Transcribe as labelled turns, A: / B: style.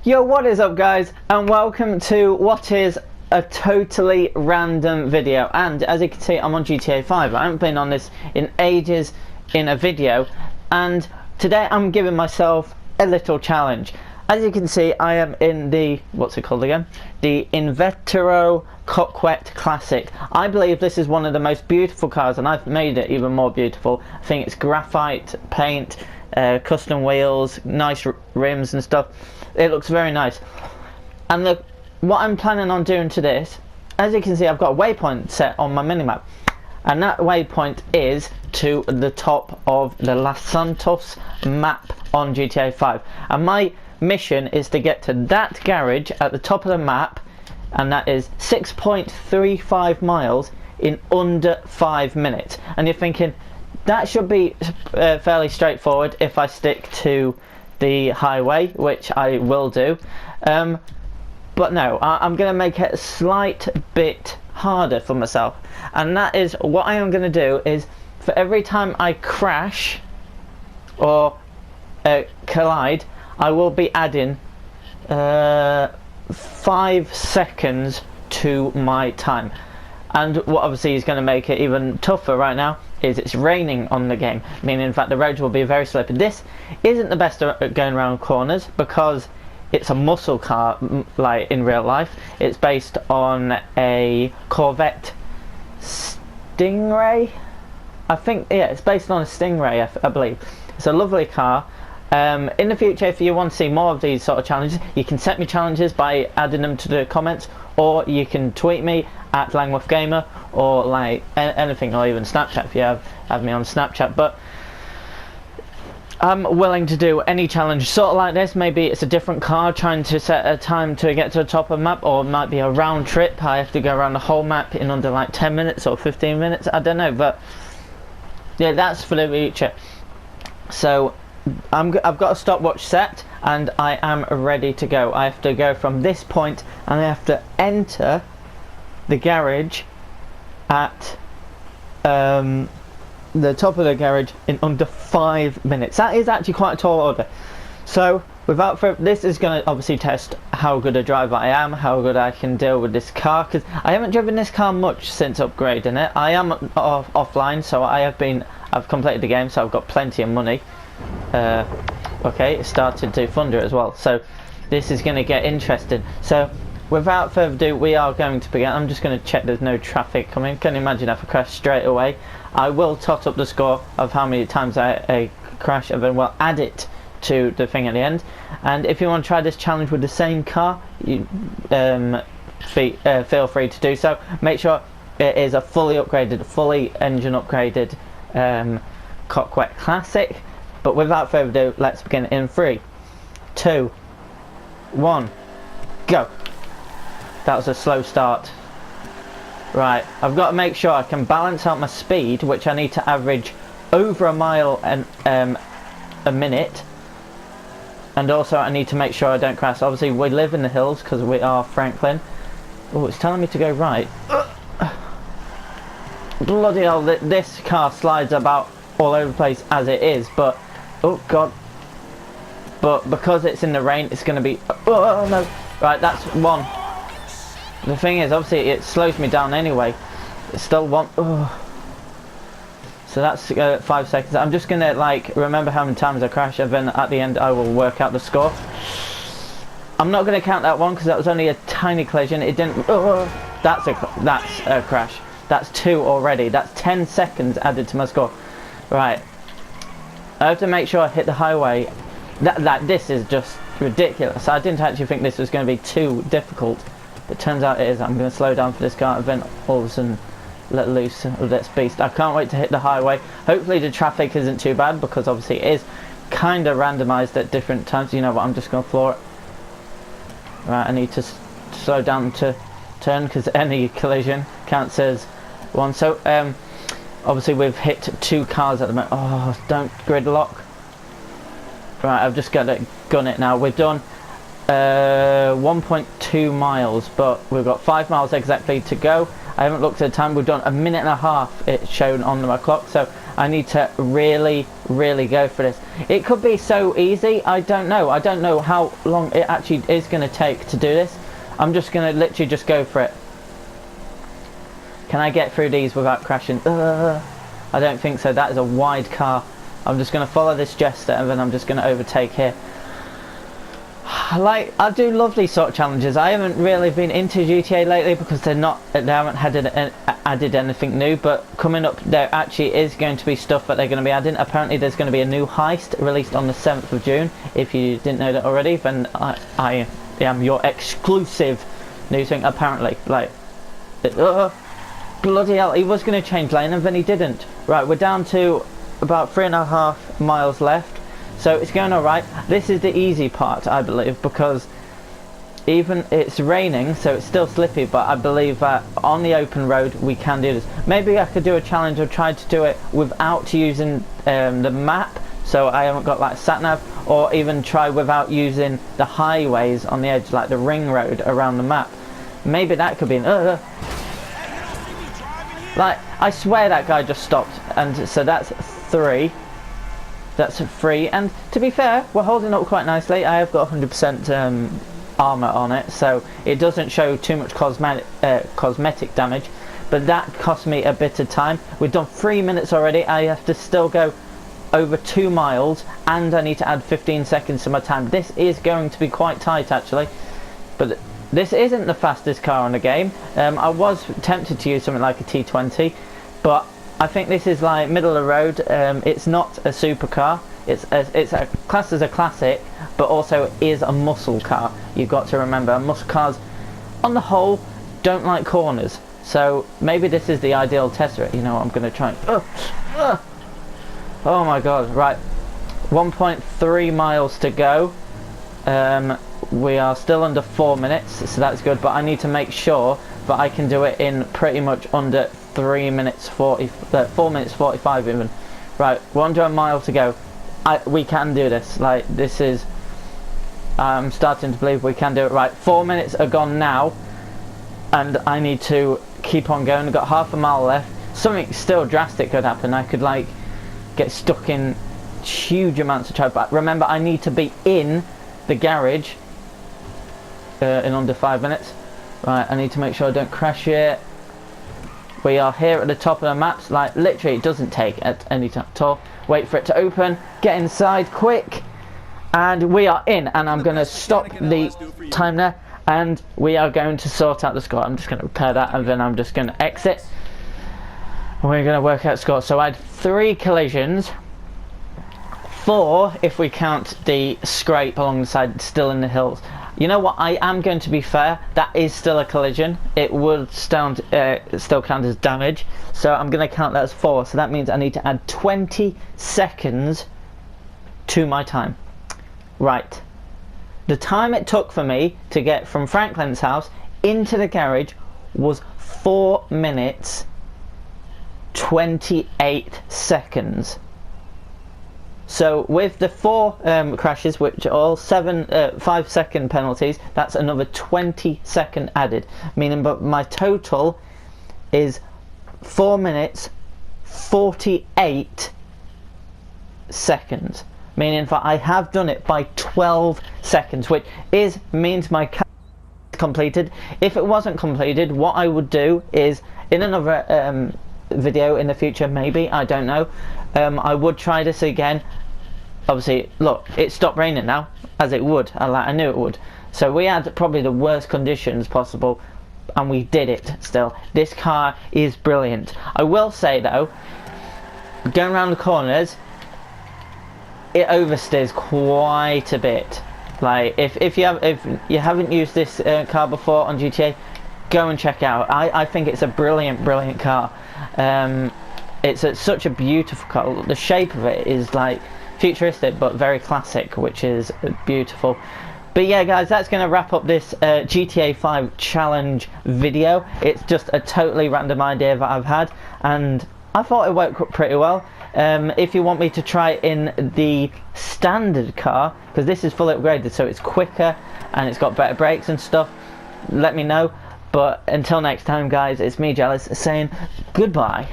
A: Yo, what is up guys, and welcome to what is a totally random video. And as you can see, I'm on GTA 5. I haven't been on this in ages in a video, and today I'm giving myself a little challenge. As you can see, I am in the, what's it called again? The Invetero Coquette Classic. I believe this is one of the most beautiful cars, and I've made it even more beautiful. I think it's graphite paint, custom wheels, nice rims and stuff. It looks very nice. And look, what I'm planning on doing to this, as you can see, I've got a waypoint set on my minimap, and that waypoint is to the top of the Los Santos map on GTA 5. And my mission is to get to that garage at the top of the map, and that is 6.35 miles in under 5 minutes. And you're thinking, that should be fairly straightforward if I stick to the highway, which I will do. But no, I'm going to make it a slight bit harder for myself. And that is, what I am going to do is, for every time I crash or collide, I will be adding 5 seconds to my time. And what obviously is going to make it even tougher right now is it's raining on the game, meaning in fact the roads will be very slippery. This isn't the best at going around corners because it's a muscle car, like in real life. It's based on a Corvette Stingray, I think. Yeah, it's based on a Stingray, I believe. It's a lovely car. In the future, if you want to see more of these sort of challenges, you can set me challenges by adding them to the comments, or you can tweet me at Langworth Gamer, or like anything, or even Snapchat if you have me on Snapchat. But I'm willing to do any challenge sort of like this. Maybe it's a different car trying to set a time to get to the top of the map, or it might be a round trip. I have to go around the whole map in under like 10 minutes or 15 minutes, I don't know. But yeah, that's for the future. So I've got a stopwatch set and I am ready to go. I have to go from this point and I have to enter the garage at the top of the garage in under 5 minutes. That is actually quite a tall order. So without further, this is going to obviously test how good a driver I am, how good I can deal with this car, because I haven't driven this car much since upgrading it. I am offline, so I've completed the game, so I've got plenty of money. Okay, it started to thunder as well, so this is going to get interesting. So without further ado, we are going to begin. I'm just going to check there's no traffic coming. Can you imagine if I crash straight away? I will tot up the score of how many times I crash, and then we'll add it to the thing at the end. And if you want to try this challenge with the same car, you feel free to do so. Make sure it is a fully engine upgraded Coquette Classic. But without further ado, let's begin in 3, 2, 1, go. That was a slow start. Right, I've got to make sure I can balance out my speed, which I need to average over a mile and a minute. And also I need to make sure I don't crash. Obviously we live in the hills because we are Franklin. Oh, it's telling me to go right. Bloody hell, this car slides about all over the place as it is, but oh god. But because it's in the rain, it's going to be, oh no. Right, that's one. The thing is, obviously it slows me down anyway. It's still one. Oh. So that's 5 seconds. I'm just going to like remember how many times I crash, and then at the end I will work out the score. I'm not going to count that one because that was only a tiny collision. It didn't. Oh, that's a crash. That's 2 already. That's 10 seconds added to my score. Right. I have to make sure I hit the highway. This is just ridiculous. I didn't actually think this was going to be too difficult. It turns out it is. I'm going to slow down for this car and then all of a sudden let loose of this beast. I can't wait to hit the highway. Hopefully the traffic isn't too bad, because obviously it is kind of randomised at different times. You know what, I'm just going to floor it. Right, I need to slow down to turn because any collision counts as one. So obviously we've hit 2 cars at the moment. Oh, don't gridlock. Right, I've just got to gun it now. We've done 1.2 miles, but we've got 5 miles exactly to go. I haven't looked at the time. We've done a minute and a half, it's shown on my clock, so I need to really go for this. It could be so easy, I don't know. I don't know how long it actually is going to take to do this. I'm just going to literally just go for it. Can I get through these without crashing? I don't think so. That is a wide car. I'm just going to follow this Jester and then I'm just going to overtake here. Like, I do love these sort of challenges. I haven't really been into GTA lately because they haven't added anything new, but coming up there actually is going to be stuff that they're going to be adding. Apparently there's going to be a new heist released on the 7th of June. If you didn't know that already, then I am your exclusive news thing, apparently. Like, bloody hell, he was going to change lane and then he didn't. Right, we're down to about 3.5 miles left. So it's going alright. This is the easy part, I believe, because even it's raining, so it's still slippy, but I believe that on the open road we can do this. Maybe I could do a challenge or try to do it without using the map, so I haven't got like sat-nav, or even try without using the highways on the edge, like the ring road around the map. Maybe that could be an like, I swear that guy just stopped, and so that's 3. That's 3, and to be fair, we're holding up quite nicely. I have got 100% armor on it, so it doesn't show too much cosmetic damage, but that cost me a bit of time. We've done 3 minutes already. I have to still go over 2 miles, and I need to add 15 seconds to my time. This is going to be quite tight, actually, but this isn't the fastest car on the game. I was tempted to use something like a T20, but I think this is like middle of the road. It's not a supercar. It's a classed as a classic, but also is a muscle car. You've got to remember, muscle cars, on the whole, don't like corners. So maybe this is the ideal test for it. You know what? I'm going to try. Oh my god! Right, 1.3 miles to go. We are still under 4 minutes, so that's good. But I need to make sure that I can do it in pretty much under 4 minutes 45 even. Right, we're under a mile to go. We can do this. Like, this is, I'm starting to believe we can do it. Right, 4 minutes are gone now, and I need to keep on going. I've got half a mile left. Something still drastic could happen. I could like get stuck in huge amounts of traffic. But remember, I need to be in the garage in under 5 minutes. Right, I need to make sure I don't crash here. We are here at the top of the maps. Like, literally, it doesn't take at any time at all. Wait for it to open. Get inside quick. And we are in. And I'm going to stop the time there. And we are going to sort out the score. I'm just going to repair that. And then I'm just going to exit. And we're going to work out score. So I had 3 collisions. 4 if we count the scrape along the side, still in the hills. You know what, I am going to be fair, that is still a collision. It would still count as damage, so I'm going to count that as 4, so that means I need to add 20 seconds to my time. Right, the time it took for me to get from Franklin's house into the garage was 4 minutes 28 seconds. So with the 4 crashes, which are all 5-second penalties, that's another 20 second added, meaning but my total is 4 minutes 48 seconds, meaning that I have done it by 12 seconds, which means my completed. If it wasn't completed, what I would do is in another video in the future, maybe, I don't know, I would try this again. Obviously, look, it stopped raining now, as it would. I knew it would. So we had probably the worst conditions possible, and we did it still. This car is brilliant. I will say though, going around the corners, it oversteers quite a bit. Like, if you haven't used this car before on GTA, go and check it out. I think it's a brilliant car. It's such a beautiful car. The shape of it is like futuristic but very classic, which is beautiful. But yeah guys, that's going to wrap up this GTA 5 challenge video. It's just a totally random idea that I've had, and I thought it worked pretty well. If you want me to try in the standard car, because this is fully upgraded, so it's quicker and it's got better brakes and stuff, let me know. But until next time guys, it's me, Jealous, saying goodbye.